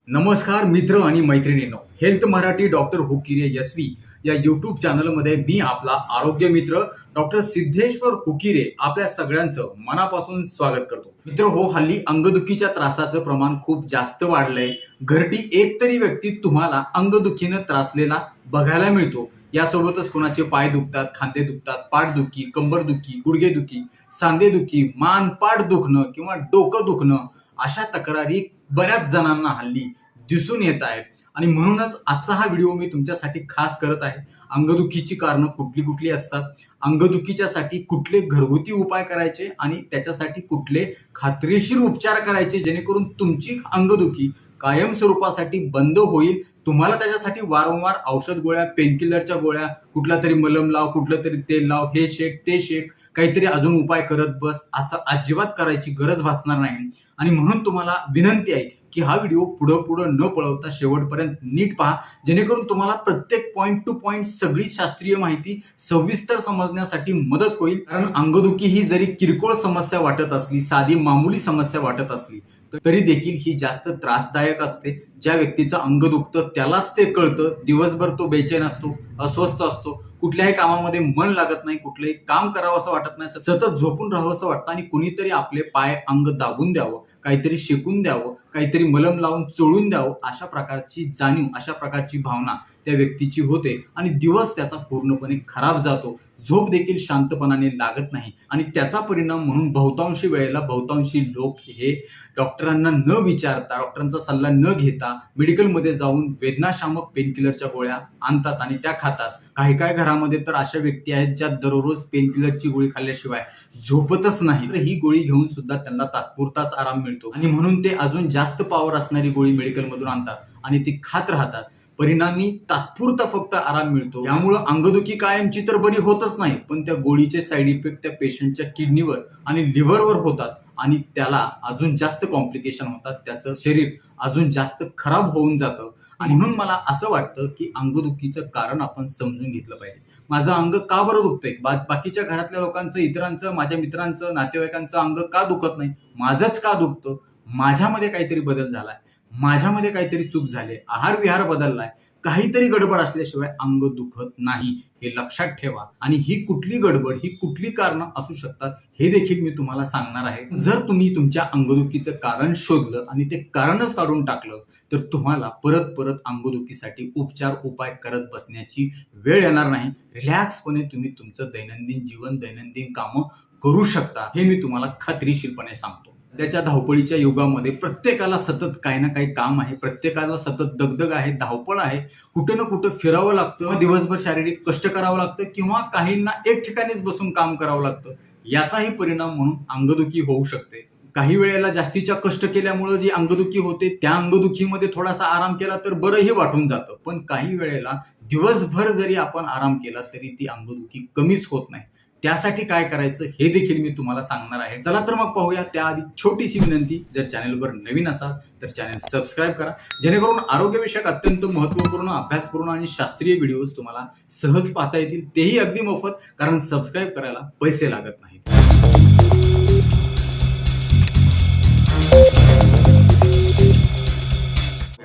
नमस्कार मित्र आणि मैत्रिणींनो, हेल्थ मराठी डॉक्टर हुकिरे यस्वी या यूट्यूब चॅनलमध्ये मी आपला आरोग्य मित्र डॉक्टर सिद्धेश्वर हुकिरे आपल्या सगळ्यांचं मनापासून स्वागत करतो. मित्र हो, हल्ली अंगदुखीच्या त्रासाचं प्रमाण खूप जास्त वाढलंय. घरटी एक तरी व्यक्ती तुम्हाला अंगदुखीनं त्रासलेला बघायला मिळतो. यासोबतच कोणाचे पाय दुखतात, खांदे दुखतात, पाठदुखी, कंबरदुखी, गुडघेदुखी, सांधेदुखी, मान पाठ दुखणं किंवा डोकं दुखणं अशा तक्रारी बऱ्याच जणांना हल्ली दिसून येत आहेत. आणि म्हणूनच आजचा हा व्हिडिओ मी तुमच्यासाठी खास करत आहे. अंगदुखीची कारणं कुठली कुठली असतात, अंगदुखीच्यासाठी कुठले घरगुती उपाय करायचे आणि त्याच्यासाठी कुठले खात्रीशीर उपचार करायचे जेणेकरून तुमची अंगदुखी कायम स्वरूपासाठी बंद होईल. तुम्हाला त्याच्यासाठी वारंवार औषध गोळ्या, पेनकिलरच्या गोळ्या, कुठला तरी मलम लाव, कुठलं तरी तेल लाव, हे शेक ते शेक, काहीतरी अजून उपाय करत बस असं अजिबात करायची गरज भासणार नाही. आणि म्हणून तुम्हाला विनंती आहे की हा व्हिडिओ पुढं न पळवता शेवटपर्यंत नीट पहा, जेणेकरून तुम्हाला प्रत्येक पॉइंट टू पॉइंट सगळी शास्त्रीय माहिती सविस्तर समजण्यासाठी मदत होईल. कारण अंगदुखी ही जरी किरकोळ समस्या वाटत असली, साधी मामूली समस्या वाटत असली तरी देखील ही जास्त त्रासदायक असते. ज्या व्यक्तीचं अंग दुखतं त्यालाच ते कळतं. दिवसभर तो बेचैन असतो, अस्वस्थ असतो, कुठल्याही कामामध्ये मन लागत नाही, कुठलंही काम करावं असं वाटत नाही, सतत झोपून राहावं असं वाटतं आणि कुणीतरी आपले पाय अंग दाबून द्यावं, काहीतरी शेकून द्यावं, काहीतरी मलम लावून चोळून द्यावं, अशा प्रकारची जाणीव, अशा प्रकारची भावना त्या व्यक्तीची होते आणि दिवस त्याचा पूर्णपणे खराब जातो. झोप देखील शांतपणाने लागत नाही आणि त्याचा परिणाम म्हणून बहुतांशी वेळेला बहुतांशी लोक हे डॉक्टरांना न विचारता, डॉक्टरांचा सल्ला न घेता मेडिकलमध्ये जाऊन वेदनाशामक पेनकिलरच्या गोळ्या आणतात आणि त्या खातात. काही घरामध्ये तर अशा व्यक्ती आहेत ज्या दररोज पेनकिलरची गोळी खाल्ल्याशिवाय झोपतच नाही. तर ही गोळी घेऊन सुद्धा त्यांना तात्पुरताच आराम मिळतो आणि म्हणून ते अजून जास्त पॉवर असणारी गोळी मेडिकलमधून आणतात आणि ती खात राहतात. परिणामी तात्पुरता फक्त आराम मिळतो. यामुळे अंगदुखी कायमची तर बरी होतच नाही, पण त्या गोळीचे साईड इफेक्ट त्या पेशंटच्या किडनीवर आणि लिव्हरवर होतात आणि त्याला अजून जास्त कॉम्प्लिकेशन होतात. त्याचं शरीर अजून जास्त खराब होऊन जातं. आणि म्हणून मला असं वाटतं की अंगदुखीचं कारण आपण समजून घेतलं पाहिजे. माझं अंग का बरं दुखतंय? बाकीच्या घरातल्या लोकांचं, इतरांचं, माझ्या मित्रांचं, नातेवाईकांचं अंग का दुखत नाही? माझंच का दुखतं? माझ्यामध्ये काहीतरी बदल झालाय, माझ्यामध्ये काहीतरी चूक झाली, आहार विहार बदललाय, काहीतरी गडबड असल्याशिवाय अंग दुखत नाही, हे लक्षात ठेवा. आणि ही कुठली गडबड, ही कुठली कारणं असू शकतात हे देखील मी तुम्हाला सांगणार आहे. जर तुम्ही तुमच्या अंगदुखीचं कारण शोधलं आणि ते कारणच काढून टाकलं तर तुम्हाला परत अंगदुखीसाठी उपाय करत बसण्याची वेळ येणार नाही. रिलॅक्सपणे तुम्ही तुमचं दैनंदिन जीवन, दैनंदिन कामं करू शकता, हे मी तुम्हाला खात्रीशीरपणे सांगतो. त्याच्या धावपळीच्या युगामध्ये प्रत्येकाला सतत काही ना काही काम आहे, प्रत्येकाला सतत दगदग आहे, धावपळ आहे, कुठं ना कुठं फिरावं लागतं, दिवसभर शारीरिक कष्ट करावं लागतं किंवा काहींना एक ठिकाणीच बसून काम करावं लागतं. याचाही परिणाम म्हणून अंगदुखी होऊ शकते. काही वेळेला जास्तीच्या कष्ट केल्यामुळे जी अंगदुखी होते त्या अंगदुखीमध्ये थोडासा आराम केला तर बरंही वाटून जातं, पण काही वेळेला दिवसभर जरी आपण आराम केला तरी ती अंगदुखी कमीच होत नाही. त्यासाठी काय करायचं हे देखील मी तुम्हाला सांगणार आहे. चला तर मग पाहूया. त्याआधी छोटीशी विनंती, जर चॅनलवर नवीन असाल तर चॅनल सबस्क्राईब करा, जेणेकरून आरोग्यविषयक अत्यंत महत्त्वपूर्ण, अभ्यासपूर्ण आणि शास्त्रीय व्हिडिओज तुम्हाला सहज पाहता येतील, तेही अगदी मोफत, कारण सबस्क्राईब करायला पैसे लागत नाहीत.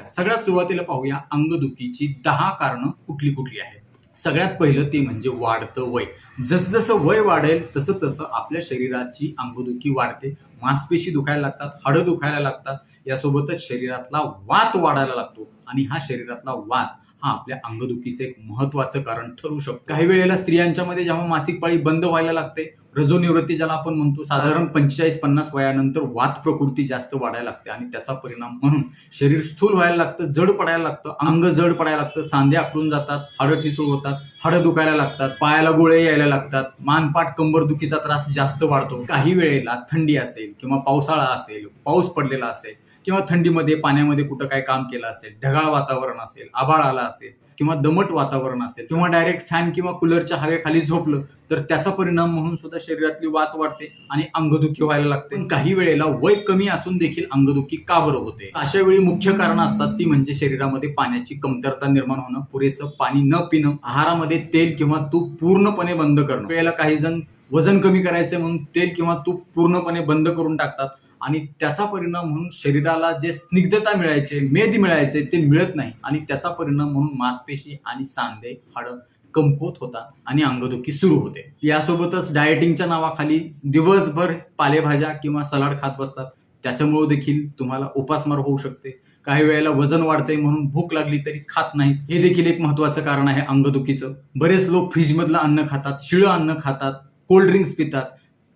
सगळ्यात सुरुवातीला पाहूया अंगदुखीची 10 कारणं कुठली कुठली आहेत. सगळ्यात पहिलं ते म्हणजे वाढतं वय. जसं वय वाढेल तसं आपल्या शरीराची अंगदुखी वाढते. मांसपेशी दुखायला लागतात, हाडं दुखायला लागतात, यासोबतच शरीरातला वात वाढायला लागतो आणि हा शरीरातला वात हा आपल्या अंगदुखीचं एक महत्वाचं कारण ठरू शकतो. काही वेळेला स्त्रियांच्या मध्ये जेव्हा मासिक पाळी बंद व्हायला लागते, रजोनिवृत्ती ज्याला आपण म्हणतो, साधारण 45-50 वयानंतर वात प्रकृती जास्त वाढायला लागते आणि त्याचा परिणाम म्हणून शरीर स्थूल व्हायला लागतं, जड पडायला लागतं, अंग जड पडायला लागतं, सांधे आखडून जातात, हाडं ठिसूळ होतात, हाडं दुखायला लागतात, पायाला गोळे यायला लागतात, मानपाट कंबरदुखीचा त्रास जास्त वाढतो. काही वेळेला थंडी असेल किंवा पावसाळा असेल, पाऊस पडलेला असेल किंवा थंडीमध्ये पाण्यामध्ये कुठं काय काम केलं असेल, ढगाळ वातावरण असेल, आभाळ आला असेल किंवा दमट वातावरण असेल किंवा डायरेक्ट फॅन किंवा कूलरच्या हवेखाली झोपलं तर त्याचा परिणाम म्हणून सुद्धा शरीरातली वात वाढते आणि अंगदुखी व्हायला लागते. पण काही वेळेला वय कमी असून देखील अंगदुखी का बरं होते? अशा वेळी मुख्य कारणं असतात ती म्हणजे शरीरामध्ये पाण्याची कमतरता निर्माण होणं, पुरेसं पाणी न पिणं, आहारामध्ये तेल किंवा तूप पूर्णपणे बंद करणं. वेळेला काही जण वजन कमी करायचं म्हणून तेल किंवा तूप पूर्णपणे बंद करून टाकतात आणि त्याचा परिणाम म्हणून शरीराला जे स्निग्धता मिळायचे, मेद मिळायचे ते मिळत नाही आणि त्याचा परिणाम म्हणून मांसपेशी आणि सांधे, हाडं कमकुवत होतात आणि अंगदुखी सुरू होते. यासोबतच डायटिंगच्या नावाखाली दिवसभर पालेभाज्या किंवा सलाड खात बसतात. त्याच्यामुळे देखील तुम्हाला उपासमार होऊ शकते. काही वेळेला वजन वाढतंय म्हणून भूक लागली तरी खात नाही. हे देखील एक महत्वाचं कारण आहे अंगदुखीचं. बरेच लोक फ्रीजमधलं अन्न खातात, शिळं अन्न खातात, कोल्ड ड्रिंक्स पितात,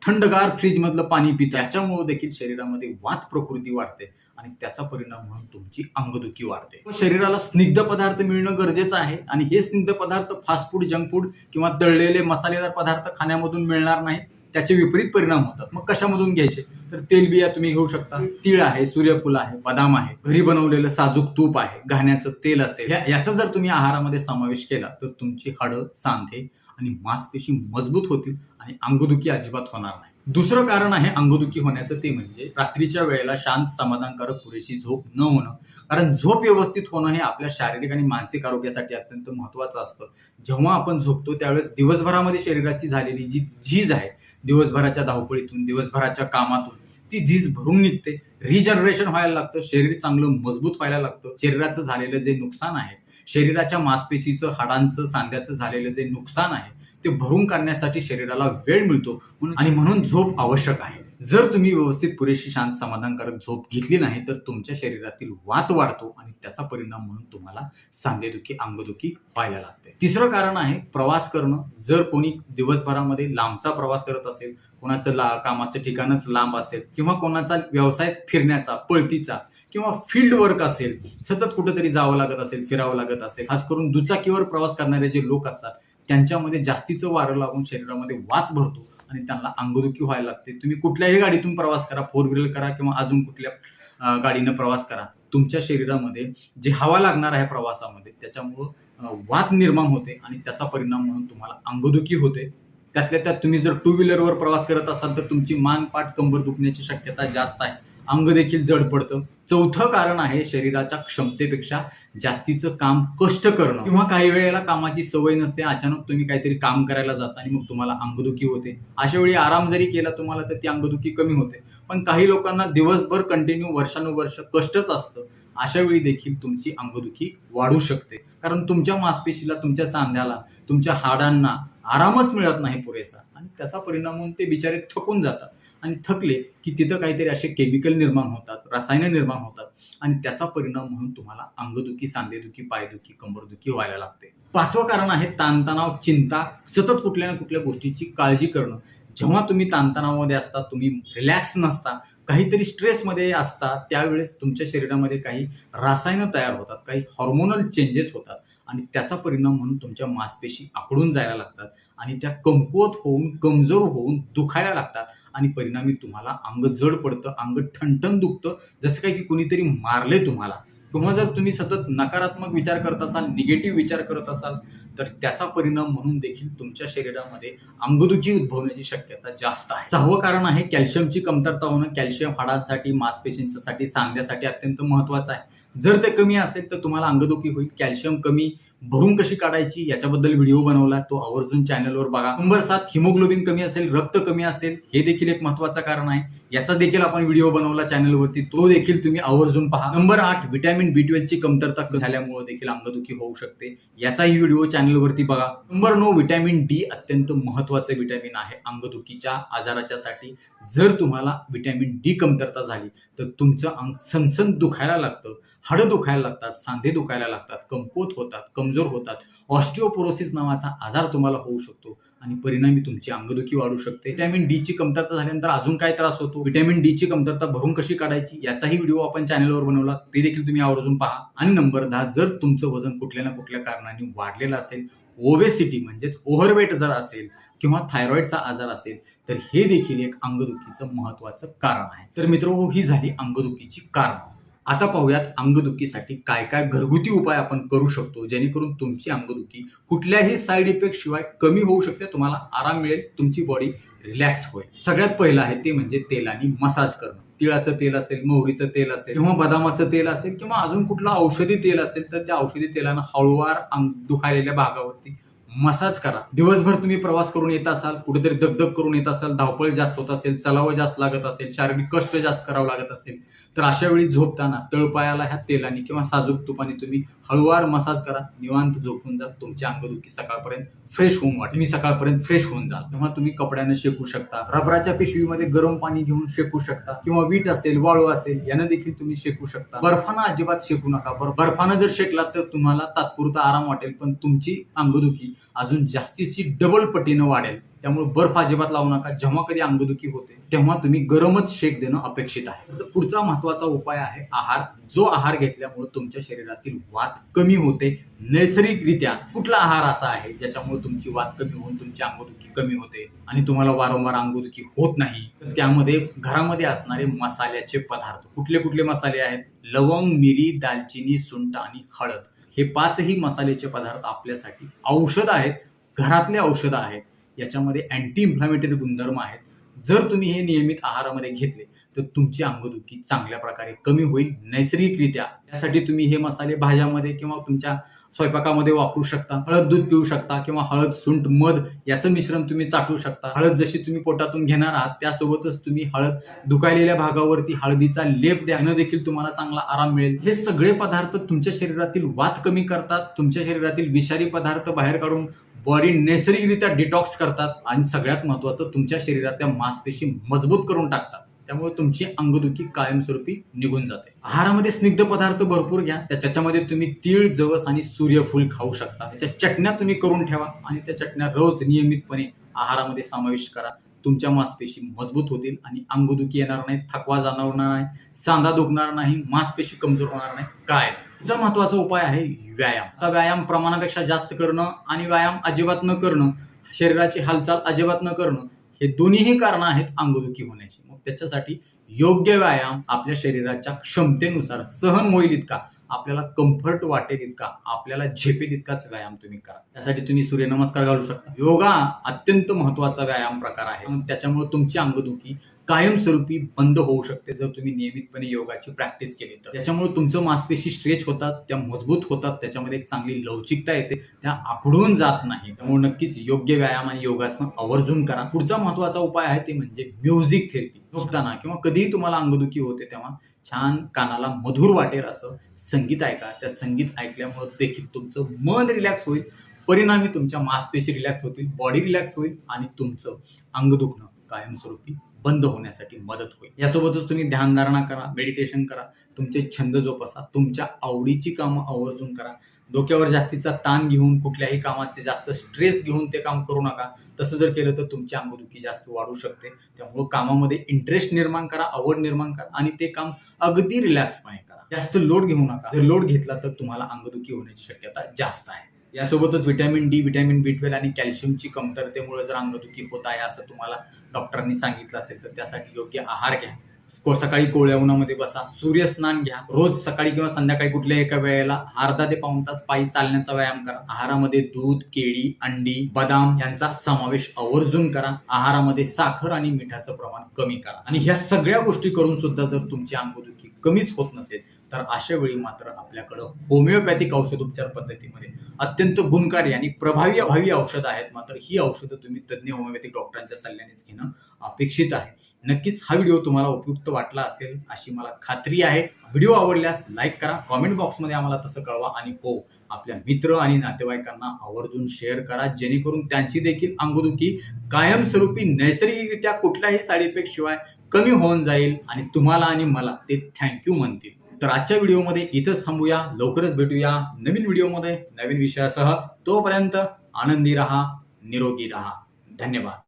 थंडगार फ्रीजमधलं पाणी पितात. याच्यामुळे देखील शरीरामध्ये वात प्रकृती वाढते आणि त्याचा परिणाम म्हणून तुमची अंगदुखी वाढते. शरीराला स्निग्ध पदार्थ मिळणं गरजेचं आहे आणि हे स्निग्ध पदार्थ फास्ट फूड, जंक फूड किंवा तळलेले मसालेदार पदार्थ खाण्यामधून मिळणार नाही. त्याचे विपरीत परिणाम होतात. मग कशामधून घ्यायचे? तर तेलबिया तुम्ही घेऊ शकता, तीळ आहे, सूर्यफूल आहे, बदाम आहे, घरी बनवलेलं साजूक तूप आहे, घाण्याचं तेल असेल. याचा जर तुम्ही आहारामध्ये समावेश केला तर तुमची हाडं, सांधे आणि मांसपेशी मजबूत होतील आणि अंगदुखी अजिबात होणार नाही. दुसरं कारण आहे अंगदुखी होण्याचं, ते म्हणजे रात्रीच्या वेळेला शांत, समाधानकारक पुरेशी झोप न होणं. कारण झोप व्यवस्थित होणं हे आपल्या शारीरिक आणि मानसिक आरोग्यासाठी अत्यंत महत्वाचं असतं. जेव्हा आपण झोपतो त्यावेळेस दिवसभरामध्ये शरीराची झालेली जी झीज आहे, दिवसभराच्या धावपळीतून, दिवसभराच्या कामातून ती झीज भरून निघते. रिजनरेशन व्हायला लागतं, शरीर चांगलं मजबूत व्हायला लागतं. शरीराचं झालेलं जे नुकसान आहे, शरीराच्या मांसपेशीचं, हाडांचं, सांध्याचं झालेलं जे नुकसान आहे ते भरून काढण्यासाठी शरीराला वेळ मिळतो आणि म्हणून झोप आवश्यक आहे. जर तुम्ही व्यवस्थित पुरेशी शांत, समाधानकारक झोप घेतली नाही तर तुमच्या शरीरातील वात वाढतो आणि त्याचा परिणाम म्हणून तुम्हाला सांधेदुखी, अंगदुखी व्हायला लागते. तिसरं कारण आहे प्रवास करणं. जर कोणी दिवसभरामध्ये लांबचा प्रवास करत असेल, कोणाचं कामाचं ठिकाणच लांब असेल किंवा कोणाचा व्यवसाय फिरण्याचा, पळतीचा किंवा फील्ड वर्क असेल, सतत कुठेतरी जावं लागत असेल, फिरावं लागत असेल, खास करून दुचाकीवर प्रवास करणारे जे लोक असतात त्यांच्यामध्ये जास्तीचं वारं लागून शरीरामध्ये वात भरतो आणि त्यांना अंगदुखी व्हायला लागते. तुम्ही कुठल्याही गाडीतून प्रवास करा, 4 व्हीलर करा किंवा अजून कुठल्या गाडीनं प्रवास करा, तुमच्या शरीरामध्ये जे हवा लागणार आहे प्रवासामध्ये त्याच्यामुळं वात निर्माण होते आणि त्याचा परिणाम म्हणून तुम्हाला अंगदुखी होते. त्यातल्या त्यात तुम्ही जर 2 व्हीलरवर प्रवास करत असाल तर तुमची मान, पाठ, कंबर दुखण्याची शक्यता जास्त आहे. अंग देखील जड पडतं. चौथं कारण आहे शरीराच्या क्षमतेपेक्षा जास्तीचं काम, कष्ट करणं किंवा काही वेळेला कामाची सवय नसते. अचानक तुम्ही काहीतरी काम करायला जाता आणि मग तुम्हाला अंगदुखी होते. अशा वेळी आराम जरी केला तुम्हाला तर ती अंगदुखी कमी होते. पण काही लोकांना दिवसभर कंटिन्यू वर्षानुवर्ष कष्टच असतं. अशा वेळी देखील तुमची अंगदुखी वाढू शकते. कारण तुमच्या मांसपेशीला, तुमच्या सांध्याला, तुमच्या हाडांना आरामच मिळत नाही पुरेसा आणि त्याचा परिणाम म्हणून ते बिचारे थकून जातात आणि थकले की तिथं काहीतरी असे केमिकल निर्माण होतात, रसायनं निर्माण होतात आणि त्याचा परिणाम म्हणून तुम्हाला अंगदुखी, सांधेदुखी, पायदुखी, कंबरदुखी व्हायला लागते. 5वं कारण आहे ताणतणाव, चिंता, सतत कुठल्या ना कुठल्या गोष्टीची काळजी करणं. जेव्हा तुम्ही ताणतणावामध्ये असता, तुम्ही रिलॅक्स नसता, काहीतरी स्ट्रेसमध्ये असता, त्यावेळेस तुमच्या शरीरामध्ये काही रसायनं तयार होतात, काही हॉर्मोनल चेंजेस होतात आणि त्याचा परिणाम म्हणून तुमच्या मांसपेशी आखडून जायला लागतात आणि त्या कमकुवत होऊन, कमजोर होऊन दुखायला लागतात आणि परिणामी तुम्हाला अंग जड पडतं, अंग ठणठण दुखतं, जसं काही की कुणीतरी मारले तुम्हाला. किंवा जर तुम्ही सतत नकारात्मक विचार करत असाल, निगेटिव्ह विचार करत असाल तर त्याचा परिणाम म्हणून देखील तुमच्या शरीरामध्ये अंगदुखी उद्भवण्याची शक्यता जास्त आहे. 6वं कारण आहे कॅल्शियमची कमतरता होणं. कॅल्शियम हाडांसाठी, मांसपेशींसाठी, सांध्यासाठी अत्यंत महत्वाचं आहे. जर ते कमी असेल तर तुम्हाला अंगदुखी होईल. कॅल्शियम कमी भरून कशी काढायची याच्याबद्दल व्हिडिओ बनवला, तो आवर्जून चॅनलवर बघा. नंबर 7 हिमोग्लोबिन कमी असेल, रक्त कमी असेल, हे देखील एक महत्वाचं कारण आहे. याचा देखील आपण व्हिडिओ बनवला चॅनलवरती, तो देखील तुम्ही आवर्जून पहा. नंबर 8 व्हिटॅमिन B12 ची कमतरता झाल्यामुळे देखील अंगदुखी होऊ शकते. याचाही व्हिडिओ चॅनलवरती बघा. नंबर 9 व्हिटॅमिन D अत्यंत महत्वाचं व्हिटॅमिन आहे अंगदुखीच्या आजाराच्यासाठी. जर तुम्हाला व्हिटॅमिन D कमतरता झाली तर तुमचं अंग सनसन दुखायला लागतं, हाडं दुखायला लागतात, सांधे दुखायला लागतात, कमकुवत होतात, कमजोर होतात. ऑस्टिओपोरोसिस नावाचा आजार तुम्हाला होऊ शकतो आणि परिणामी तुमची अंगदुखी वाढू शकते. व्हिटॅमिन डी ची कमतरता झाल्यानंतर अजून काय त्रास होतो, व्हिटॅमिन डी ची कमतरता भरून कशी काढायची याचाही व्हिडिओ आपण चॅनलवर बनवला, ते देखील तुम्ही आवर्जून पहा. आणि नंबर 10 जर तुमचं वजन कुठल्या ना कुठल्या कारणाने वाढलेलं असेल, ओबेसिटी म्हणजेच ओव्हरवेट जर असेल किंवा थायरॉइडचा आजार असेल तर हे देखील एक अंगदुखीचं महत्वाचं कारण आहे. तर मित्रांनो, ही झाली अंगदुखीची कारणं. आता पाहूयात अंगदुखीसाठी काय काय घरगुती उपाय आपण करू शकतो जेणेकरून तुमची अंगदुखी कुठल्याही साईड इफेक्ट शिवाय कमी होऊ शकते, तुम्हाला आराम मिळेल, तुमची बॉडी रिलॅक्स होईल. सगळ्यात पहिलं आहे ते म्हणजे तेलाने मसाज करणं. तिळाचं तेल असेल, मोहरीचं तेल असेल किंवा बदामाचं तेल असेल किंवा अजून कुठलं औषधी तेल असेल तर त्या औषधी तेलानं हळूवार दुखायलेल्या भागावरती मसाज करा. दिवसभर तुम्ही प्रवास करून येत असाल, कुठेतरी दगदग करून येत असाल, धावपळ जास्त होत असेल, चलावं जास्त लागत असेल, शारीरिक कष्ट जास्त करावं लागत असेल, तर अशा वेळी झोपताना तळपायाला ह्या तेलाने किंवा साजूक तुपाने तुम्ही हळूवार मसाज करा. निवांत झोपून जा. तुमची अंगदुखी सकाळपर्यंत फ्रेश होऊन वाटेल. तुम्ही सकाळपर्यंत फ्रेश होऊन जाल. तेव्हा तुम्ही कपड्यानं शेकू शकता. रबराच्या पिशवीमध्ये गरम पाणी घेऊन शेकू शकता किंवा वीट असेल, वाळू असेल, यानं देखील तुम्ही शेकू शकता. बर्फानं अजिबात शेकू नका. बर्फानं जर शेकला तर तुम्हाला तात्पुरता आराम वाटेल, पण तुमची अंगदुखी अजून जास्तीची डबल पटीनं वाढेल. त्यामुळे बर्फ अजिबात लावू नका. जेव्हा कधी अंगदुखी होते तेव्हा तुम्ही गरमच शेक देणं अपेक्षित आहे. पुढचा महत्वाचा उपाय आहे आहार. जो आहार घेतल्यामुळे तुमच्या शरीरातील वात कमी होते नैसर्गिकरित्या. कुठला आहार असा आहे ज्याच्यामुळे तुमची वात कमी होऊन तुमची अंगदुखी कमी होते आणि तुम्हाला वारंवार अंगदुखी होत नाही? तर त्यामध्ये घरामध्ये असणारे मसाल्याचे पदार्थ. कुठले कुठले मसाले आहेत? लवंग, मिरी, दालचिनी, सुंठ आणि हळद. हे 5ही मसाल्याचे पदार्थ आपल्यासाठी औषध आहेत, घरातले औषध आहेत. याच्यामध्ये अँटी इन्फ्लामेटरी गुणधर्म आहेत. जर तुम्ही हे नियमित आहारामध्ये घेतले तर तुमची अंगदुखी चांगल्या प्रकारे कमी होईल नैसर्गिकरित्या. त्यासाठी तुम्ही हे मसाले भाज्यामध्ये किंवा तुमच्या स्वयंपाकामध्ये वापरू शकता. हळद दूध पिऊ शकता किंवा हळद, सुंठ, मध याचं मिश्रण तुम्ही चाटू शकता. हळद जशी तुम्ही पोटातून घेणार आहात त्यासोबतच तुम्ही हळद दुखायलेल्या भागावरती हळदीचा लेप द्या. देखील तुम्हाला चांगला आराम मिळेल. हे सगळे पदार्थ तुमच्या शरीरातील वात कमी करतात, तुमच्या शरीरातील विषारी पदार्थ बाहेर काढून बॉडी नैसर्गिकरित्या डिटॉक्स करतात आणि सगळ्यात महत्त्वाचं तुमच्या शरीरातल्या मांसपेशी मजबूत करून टाकतात. त्यामुळे तुमची अंगदुखी कायमस्वरूपी निघून जाते. आहारामध्ये स्निग्ध पदार्थ भरपूर घ्या. त्याच्यामध्ये तुम्ही तीळ, जवस आणि सूर्यफूल खाऊ शकता. त्याच्या चटण्या तुम्ही करून ठेवा आणि त्या चटण्या रोज नियमितपणे आहारामध्ये समावेश करा. तुमच्या मांसपेशी मजबूत होतील आणि अंगदुखी येणार नाही, थकवा जाणवणार नाही, सांधा दुखणार नाही, मांसपेशी कमजोर होणार नाही. काय तुझा महत्वाचा उपाय आहे व्यायाम. आता व्यायाम प्रमाणापेक्षा जास्त करणं आणि व्यायाम अजिबात न करणं, शरीराची हालचाल अजिबात न करणं, हे दोन्हीही कारण आहेत अंगदुखी होण्याची. मग त्याच्यासाठी योग्य व्यायाम आपल्या शरीराच्या क्षमतेनुसार सहन होईल इतका, आपल्याला कम्फर्ट वाटेल इतका, आपल्याला झेपेल इतकाच व्यायाम तुम्ही करा. त्यासाठी तुम्ही सूर्यनमस्कार घालू शकता. योगा अत्यंत महत्वाचा व्यायाम प्रकार आहे. त्याच्यामुळे तुमची अंगदुखी कायमस्वरूपी बंद होऊ शकते जर तुम्ही नियमितपणे योगाची प्रॅक्टिस केली तर. त्याच्यामुळे तुमचं मांसपेशी स्ट्रेच होतात, त्या मजबूत होतात, त्याच्यामध्ये एक चांगली लवचिकता येते, त्या आखडून जात नाही. त्यामुळे नक्कीच योग्य व्यायाम आणि योगासन आवर्जून करा. पुढचा महत्वाचा उपाय आहे ते म्हणजे म्युझिक थेरपी. झोपताना किंवा कधीही तुम्हाला अंगदुखी होते तेव्हा छान कानाला मधुर वाटेल असं संगीत ऐका. त्या संगीत ऐकल्यामुळे देखील तुमचं मन रिलॅक्स होईल, परिणामी तुमच्या मांसपेशी रिलॅक्स होतील, बॉडी रिलॅक्स होईल आणि तुमचं अंग दुखणं कायमस्वरूपी बंद होण्यासाठी मदत होईल. यासोबतच तुम्ही ध्यानधारणा करा, मेडिटेशन करा, तुमचे छंद जोपासा, तुमच्या आवडीची कामं आवर्जून करा. डोक्यावर जास्तीचा ताण घेऊन कुठल्याही कामाचे जास्त स्ट्रेस घेऊन ते काम करू नका. तसं जर केलं तर तुमची अंगदुखी जास्त वाढू शकते. त्यामुळे कामामध्ये इंटरेस्ट निर्माण करा, आवड निर्माण करा आणि ते काम अगदी रिलॅक्सपणे करा. जास्त लोड घेऊ नका. जर लोड घेतला तर तुम्हाला अंगदुखी होण्याची शक्यता जास्त आहे. यासोबतच व्हिटॅमिन डी, व्हिटॅमिन B12 आणि कॅल्शियमची कमतरतेमुळे जर अंगदुखी होत आहे असं तुम्हाला डॉक्टरांनी सांगितलं असेल तर त्यासाठी योग्य आहार घ्या. सकाळी कोवळ्या उन्हामध्ये बसा, सूर्यस्नान घ्या. रोज सकाळी किंवा संध्याकाळी कुठल्या एका वेळेला अर्धा ते पाऊण तास पायी चालण्याचा व्यायाम करा. आहारामध्ये दूध, केळी, अंडी, बदाम यांचा समावेश आवर्जून करा. आहारामध्ये साखर आणि मिठाचं प्रमाण कमी करा. आणि ह्या सगळ्या गोष्टी करून सुद्धा जर तुमची अंगदुखी कमीच होत नसेल तर अशा वेळी मात्र आपल्याकडं होमिओपॅथिक औषधोपचार पद्धतीमध्ये अत्यंत गुणकारी आणि प्रभावी औषधं आहेत. मात्र ही औषधं तुम्ही तज्ज्ञ होमिओपॅथिक डॉक्टरांच्या सल्ल्यानेच घेणं अपेक्षित आहे. नक्कीच हा व्हिडिओ तुम्हाला उपयुक्त वाटला असेल अशी मला खात्री आहे. व्हिडिओ आवडल्यास लाईक करा, कॉमेंट बॉक्समध्ये आम्हाला तसं कळवा आणि आपल्या मित्र आणि नातेवाईकांना आवर्जून शेअर करा, जेणेकरून त्यांची देखील अंगदुखी कायमस्वरूपी नैसर्गिकरित्या कुठल्याही साईड इफेक्ट शिवाय कमी होऊन जाईल आणि तुम्हाला आणि मला ते थँक्यू म्हणतील. तर आजच्या व्हिडिओमध्ये इथंच थांबूया. लवकरच भेटूया नवीन व्हिडिओमध्ये नवीन विषयासह. तोपर्यंत आनंदी राहा, निरोगी राहा. धन्यवाद.